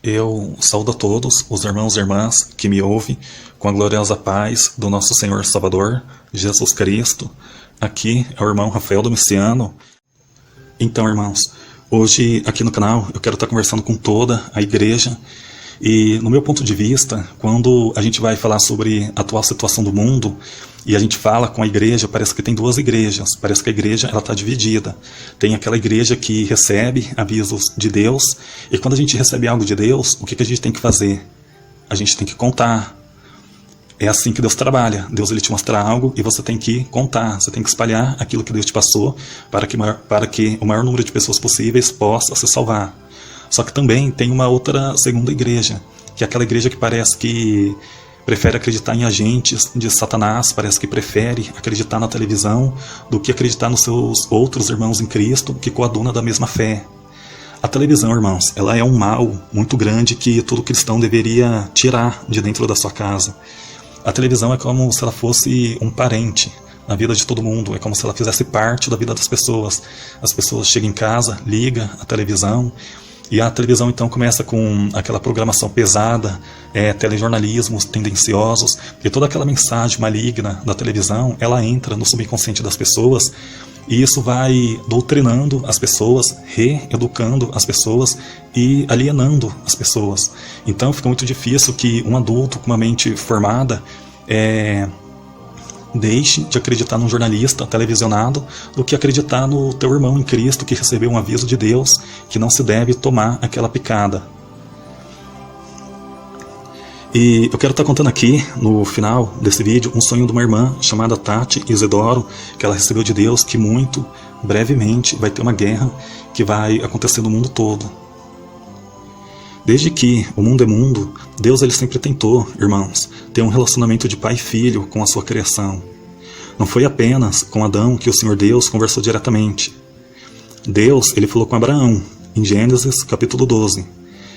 Eu saúdo a todos os irmãos e irmãs que me ouvem com a gloriosa paz do nosso Senhor Salvador, Jesus Cristo. Aqui é o irmão Rafael Domiciano. Então, irmãos, hoje aqui no canal eu quero estar conversando com toda a igreja. E no meu ponto de vista, quando a gente vai falar sobre a atual situação do mundo e a gente fala com a igreja, parece que tem duas igrejas, parece que a igreja está dividida. Tem aquela igreja que recebe avisos de Deus, e quando a gente recebe algo de Deus, o que a gente tem que fazer? A gente tem que contar. É assim que Deus trabalha. Deus ele te mostra algo e você tem que contar, você tem que espalhar aquilo que Deus te passou para que o maior número de pessoas possíveis possa se salvar. Só que também tem uma outra segunda igreja, que é aquela igreja que parece que prefere acreditar em agentes de Satanás, parece que prefere acreditar na televisão do que acreditar nos seus outros irmãos em Cristo que coadunam da mesma fé. A televisão, irmãos, ela é um mal muito grande que todo cristão deveria tirar de dentro da sua casa. A televisão é como se ela fosse um parente na vida de todo mundo, é como se ela fizesse parte da vida das pessoas. As pessoas chegam em casa, ligam a televisão, e a televisão então começa com aquela programação pesada, telejornalismos tendenciosos, e toda aquela mensagem maligna da televisão, ela entra no subconsciente das pessoas, e isso vai doutrinando as pessoas, reeducando as pessoas e alienando as pessoas. Então fica muito difícil que um adulto com uma mente formada deixe de acreditar num jornalista televisionado do que acreditar no teu irmão em Cristo que recebeu um aviso de Deus que não se deve tomar aquela picada. E eu quero estar contando aqui, no final desse vídeo, um sonho de uma irmã chamada Tati Isidoro, que ela recebeu de Deus, que muito brevemente vai ter uma guerra que vai acontecer no mundo todo. Desde que o mundo é mundo, Deus ele sempre tentou, irmãos, ter um relacionamento de pai e filho com a sua criação. Não foi apenas com Adão que o Senhor Deus conversou diretamente. Deus ele falou com Abraão, em Gênesis capítulo 12.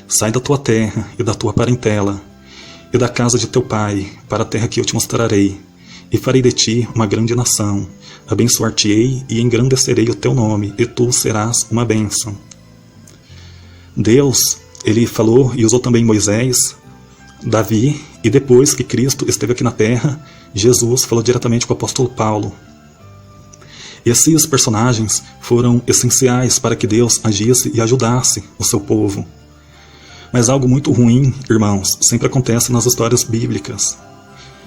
Sai da tua terra e da tua parentela, e da casa de teu pai, para a terra que eu te mostrarei, e farei de ti uma grande nação. Abençoar-te-ei e engrandecerei o teu nome, e tu serás uma bênção. Deus ele falou e usou também Moisés, Davi, e depois que Cristo esteve aqui na terra, Jesus falou diretamente com o apóstolo Paulo. Esses personagens foram essenciais para que Deus agisse e ajudasse o seu povo. Mas algo muito ruim, irmãos, sempre acontece nas histórias bíblicas,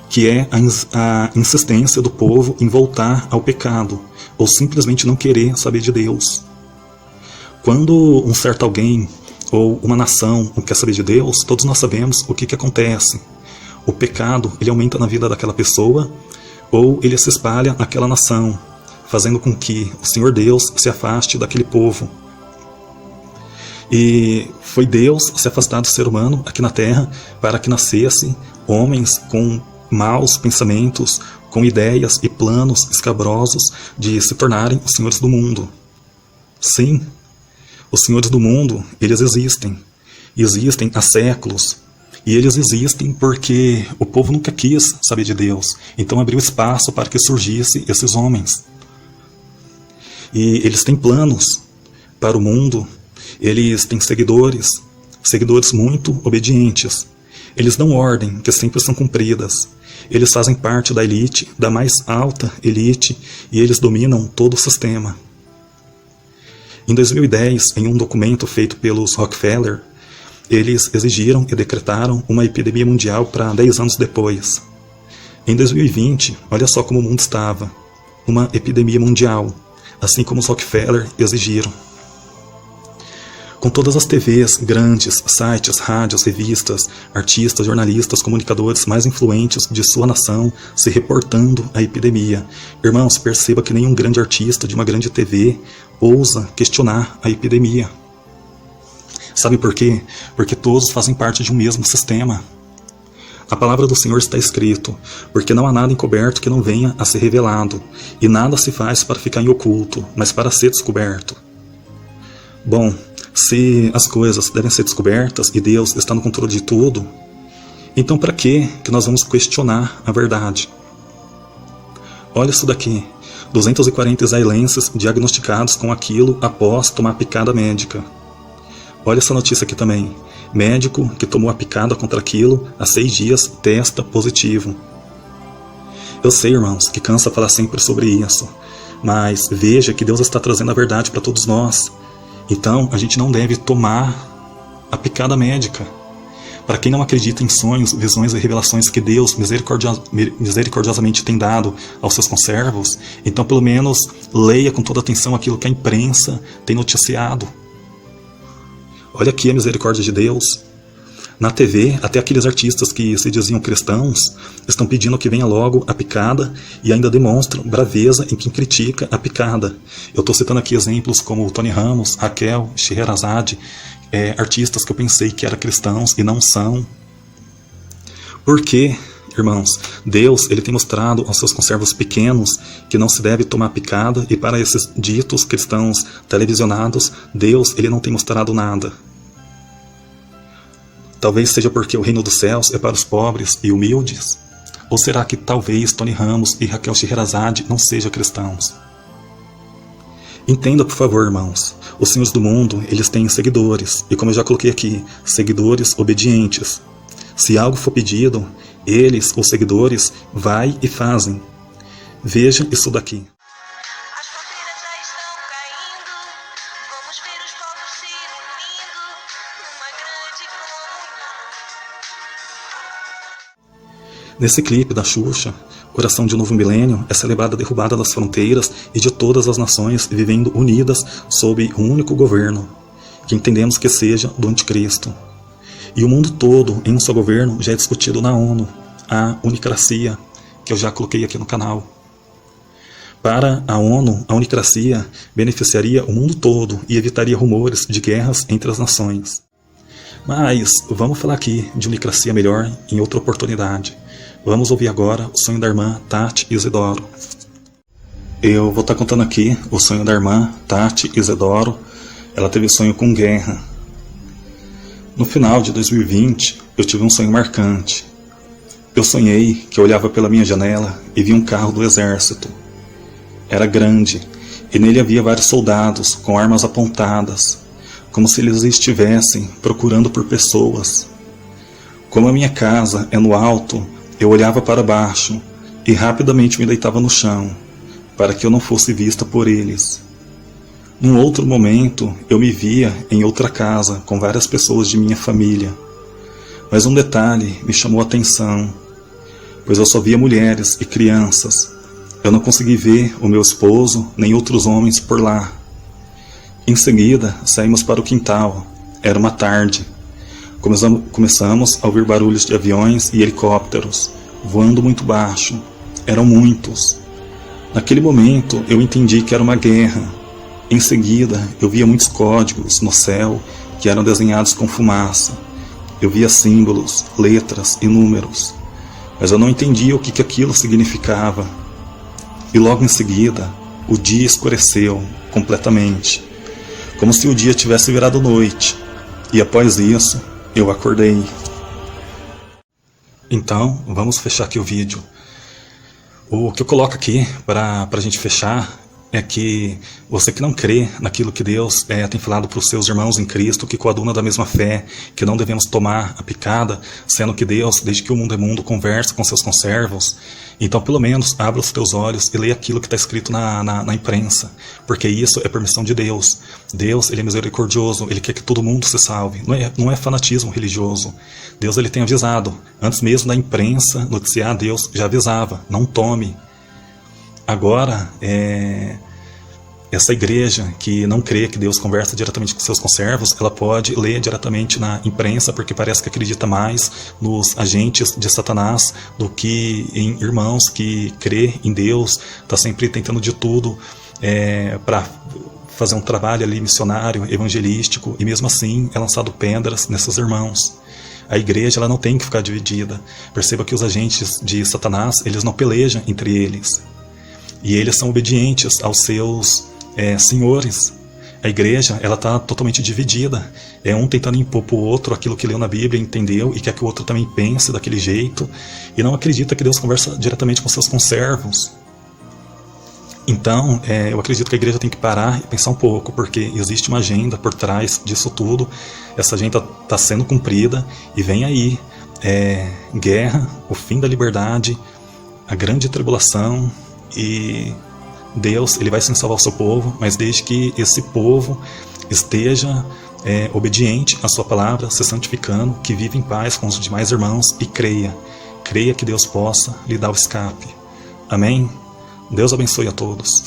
que é a insistência do povo em voltar ao pecado, ou simplesmente não querer saber de Deus. Quando um certo alguém ou uma nação não quer saber de Deus, todos nós sabemos o que acontece. O pecado ele aumenta na vida daquela pessoa, ou ele se espalha naquela nação, fazendo com que o Senhor Deus se afaste daquele povo. E foi Deus se afastar do ser humano aqui na terra para que nascesse homens com maus pensamentos, com ideias e planos escabrosos de se tornarem os senhores do mundo. Sim, os senhores do mundo, eles existem há séculos, e eles existem porque o povo nunca quis saber de Deus, então abriu espaço para que surgissem esses homens. E eles têm planos para o mundo, eles têm seguidores muito obedientes, eles dão ordem que sempre são cumpridas, eles fazem parte da elite, da mais alta elite, e eles dominam todo o sistema. Em 2010, em um documento feito pelos Rockefeller, eles exigiram e decretaram uma epidemia mundial para 10 anos depois. Em 2020, olha só como o mundo estava, uma epidemia mundial, assim como os Rockefeller exigiram. Com todas as TVs grandes, sites, rádios, revistas, artistas, jornalistas, comunicadores mais influentes de sua nação se reportando à epidemia. Irmãos, perceba que nenhum grande artista de uma grande TV ousa questionar a epidemia. Sabe por quê? Porque todos fazem parte de um mesmo sistema. A palavra do Senhor está escrito, porque não há nada encoberto que não venha a ser revelado, e nada se faz para ficar em oculto, mas para ser descoberto. Bom, se as coisas devem ser descobertas e Deus está no controle de tudo, então para que nós vamos questionar a verdade? Olha isso daqui, 240 israelenses diagnosticados com aquilo após tomar picada médica. Olha essa notícia aqui também, Médico que tomou a picada contra aquilo, há 6 dias, testa positivo. Eu sei, irmãos, que cansa falar sempre sobre isso, mas veja que Deus está trazendo a verdade para todos nós. Então, a gente não deve tomar a picada médica. Para quem não acredita em sonhos, visões e revelações que Deus misericordiosamente tem dado aos seus conservos, então pelo menos leia com toda atenção aquilo que a imprensa tem noticiado. Olha aqui a misericórdia de Deus. Na TV, até aqueles artistas que se diziam cristãos estão pedindo que venha logo a picada e ainda demonstram braveza em quem critica a picada. Eu estou citando aqui exemplos como Tony Ramos, Raquel, Scheherazade, artistas que eu pensei que eram cristãos e não são. Por quê, irmãos? Deus ele tem mostrado aos seus conservos pequenos que não se deve tomar picada, e para esses ditos cristãos televisionados, Deus ele não tem mostrado nada. Talvez seja porque o reino dos céus é para os pobres e humildes? Ou será que talvez Tony Ramos e Raquel Scheherazade não sejam cristãos? Entenda, por favor, irmãos. Os senhores do mundo, eles têm seguidores. E como eu já coloquei aqui, seguidores obedientes. Se algo for pedido, eles, os seguidores, vai e fazem. Veja isso daqui. As fronteiras já estão caindo. Vamos ver os povos se unindo numa grande comunhão. Nesse clipe da Xuxa, Oração de um Novo Milênio é celebrada a derrubada das fronteiras e de todas as nações vivendo unidas sob um único governo, que entendemos que seja do Anticristo. E o mundo todo, em um só governo, já é discutido na ONU, a unicracia, que eu já coloquei aqui no canal. Para a ONU, a unicracia beneficiaria o mundo todo e evitaria rumores de guerras entre as nações. Mas vamos falar aqui de unicracia melhor em outra oportunidade. Vamos ouvir agora o sonho da irmã Tati Isidoro. Eu vou estar contando aqui o sonho da irmã Tati Isidoro. Ela teve sonho com guerra. No final de 2020, eu tive um sonho marcante. Eu sonhei que eu olhava pela minha janela e vi um carro do exército. Era grande e nele havia vários soldados com armas apontadas, como se eles estivessem procurando por pessoas. Como a minha casa é no alto, eu olhava para baixo e rapidamente me deitava no chão, para que eu não fosse vista por eles. Num outro momento, eu me via em outra casa com várias pessoas de minha família. Mas um detalhe me chamou a atenção, pois eu só via mulheres e crianças. Eu não consegui ver o meu esposo nem outros homens por lá. Em seguida, saímos para o quintal. Era uma tarde. Começamos a ouvir barulhos de aviões e helicópteros, voando muito baixo. Eram muitos. Naquele momento, eu entendi que era uma guerra. Em seguida, eu via muitos códigos no céu que eram desenhados com fumaça. Eu via símbolos, letras e números. Mas eu não entendia o que aquilo significava. E logo em seguida, o dia escureceu completamente, como se o dia tivesse virado noite. E após isso, eu acordei. Então, vamos fechar aqui o vídeo. O que eu coloco aqui para a gente fechar é que você que não crê naquilo que Deus tem falado para os seus irmãos em Cristo, que coaduna da mesma fé, que não devemos tomar a picada, sendo que Deus, desde que o mundo é mundo, conversa com seus conservos. Então, pelo menos, abra os teus olhos e leia aquilo que está escrito na imprensa, porque isso é permissão de Deus. Deus, ele é misericordioso, ele quer que todo mundo se salve. Não é fanatismo religioso. Deus, ele tem avisado. Antes mesmo da imprensa noticiar, Deus já avisava, não tome. Agora, essa igreja que não crê que Deus conversa diretamente com seus conservos, ela pode ler diretamente na imprensa, porque parece que acredita mais nos agentes de Satanás do que em irmãos que crê em Deus, está sempre tentando de tudo para fazer um trabalho ali missionário, evangelístico, e mesmo assim é lançado pedras nesses irmãos. A igreja ela não tem que ficar dividida. Perceba que os agentes de Satanás, eles não pelejam entre eles. E eles são obedientes aos seus senhores. A igreja ela está totalmente dividida. É um tentando impor para o outro aquilo que leu na Bíblia, entendeu, e quer que o outro também pense daquele jeito. E não acredita que Deus conversa diretamente com seus conservos. Então, eu acredito que a igreja tem que parar e pensar um pouco, porque existe uma agenda por trás disso tudo. Essa agenda está sendo cumprida e vem aí guerra, o fim da liberdade, a grande tribulação, e Deus ele vai sim salvar o seu povo, mas desde que esse povo esteja obediente à sua palavra, se santificando, que vive em paz com os demais irmãos e creia que Deus possa lhe dar o escape. Amém? Deus abençoe a todos.